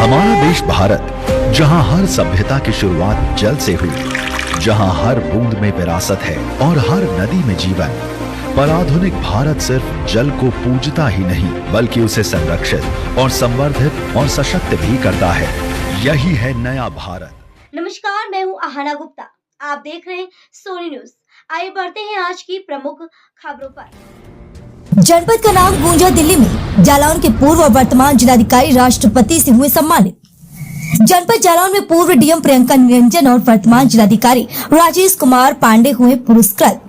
हमारा देश भारत, जहां हर सभ्यता की शुरुआत जल से हुई, जहां हर बूंद में विरासत है और हर नदी में जीवन, पर आधुनिक भारत सिर्फ जल को पूजता ही नहीं बल्कि उसे संरक्षित और संवर्धित और सशक्त भी करता है। यही है नया भारत। नमस्कार, मैं हूं आहाना गुप्ता। आप देख रहे हैं सोनी न्यूज। आइए बढ़ते हैं आज की प्रमुख खबरों पर। जनपद का नाम गूंजा दिल्ली में। जालौन के पूर्व और वर्तमान जिलाधिकारी राष्ट्रपति से हुए सम्मानित। जनपद जालौन में पूर्व डीएम प्रियंका निरंजन और वर्तमान जिलाधिकारी राजेश कुमार पांडे हुए पुरस्कृत।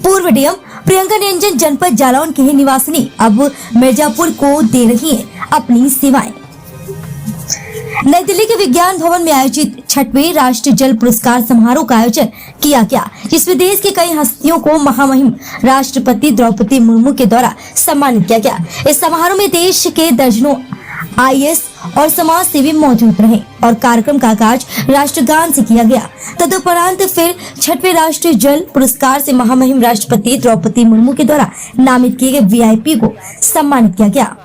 पूर्व डीएम प्रियंका निरंजन जनपद जालौन के ही निवासिनी अब मिर्जापुर को दे रही हैं अपनी सेवाएं। नई दिल्ली के विज्ञान भवन में आयोजित 6वें राष्ट्रीय जल पुरस्कार समारोह का आयोजन किया गया, जिसमें देश की कई हस्तियों को महामहिम राष्ट्रपति द्रौपदी मुर्मू के द्वारा सम्मानित किया गया। इस समारोह में देश के दर्जनों आईएएस और समाज सेवी मौजूद रहे और कार्यक्रम का आगाज राष्ट्रगान से किया गया। तदुपरांत फिर 6वें राष्ट्रीय जल पुरस्कार से महामहिम राष्ट्रपति द्रौपदी मुर्मू के द्वारा नामित किए गए वीआईपी को सम्मानित किया गया।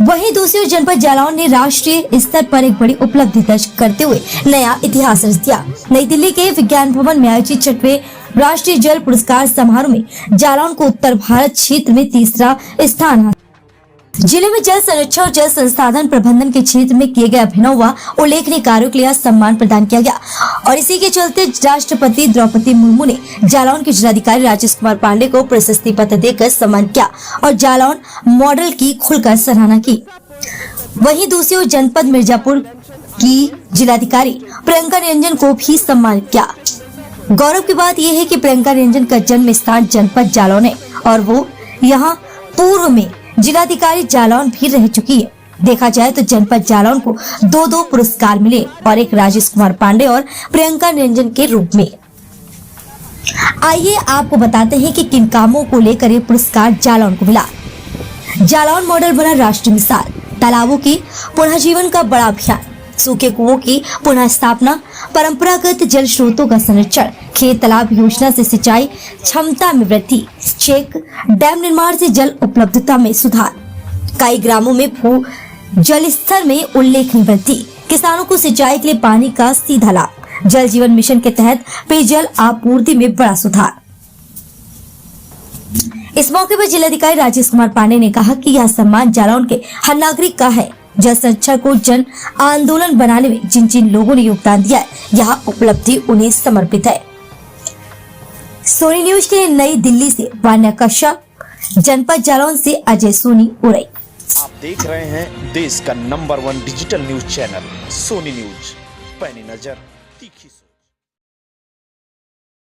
वहीं दूसरी ओर जनपद जालौन ने राष्ट्रीय स्तर पर एक बड़ी उपलब्धि दर्ज करते हुए नया इतिहास रच दिया। नई दिल्ली के विज्ञान भवन में आयोजित 6वें राष्ट्रीय जल पुरस्कार समारोह में जालौन को उत्तर भारत क्षेत्र में तीसरा स्थान। जिले में जल संरक्षण और जल संसाधन प्रबंधन के क्षेत्र में किए गए अभिनव व उल्लेखनीय कार्यों के लिए सम्मान प्रदान किया गया और इसी के चलते राष्ट्रपति द्रौपदी मुर्मू ने जालौन के जिलाधिकारी राजेश कुमार पांडे को प्रशस्ति पत्र देकर सम्मानित किया और जालौन मॉडल की खुलकर सराहना की। वहीं दूसरी ओर जनपद मिर्जापुर की जिलाधिकारी प्रियंका निरंजन को भी सम्मानित किया। गौरव की बात यह है कि प्रियंका निरंजन का जन्म स्थान जनपद जालौन है और वो यहाँ पूर्व में जिलाधिकारी जालौन भी रह चुकी है। देखा जाए तो जनपद जालौन को दो पुरस्कार मिले और एक राजेश कुमार पांडे और प्रियंका निरंजन के रूप में। आइए आपको बताते हैं कि किन कामों को लेकर ये पुरस्कार जालौन को मिला। जालौन मॉडल बना राष्ट्रीय मिसाल, तालाबों की पुनर्जीवन का बड़ा अभियान, सूखे कुओं की पुनः स्थापना, परंपरागत जल स्रोतों का संरक्षण, खेत तालाब योजना से सिंचाई क्षमता में वृद्धि, चेक डैम निर्माण से जल उपलब्धता में सुधार, कई ग्रामों में भू जल स्तर में उल्लेखनीय वृद्धि, किसानों को सिंचाई के लिए पानी का सीधा लाभ, जल जीवन मिशन के तहत पेयजल आपूर्ति में बड़ा सुधार। इस मौके पर जिलाधिकारी राजेश कुमार पांडे ने कहा कि यह सम्मान जालौन के हर नागरिक का है। जल संरक्षण को जन आंदोलन बनाने में जिन जिन लोगों ने योगदान दिया है, यह उपलब्धि उन्हें समर्पित है। सोनी न्यूज के लिए नई दिल्ली से वान्या कश्यप, जनपद जालौन से अजय सोनी उरई। आप देख रहे हैं देश का number 1 digital news channel Soni news. पैनी नजर तीखी सोच।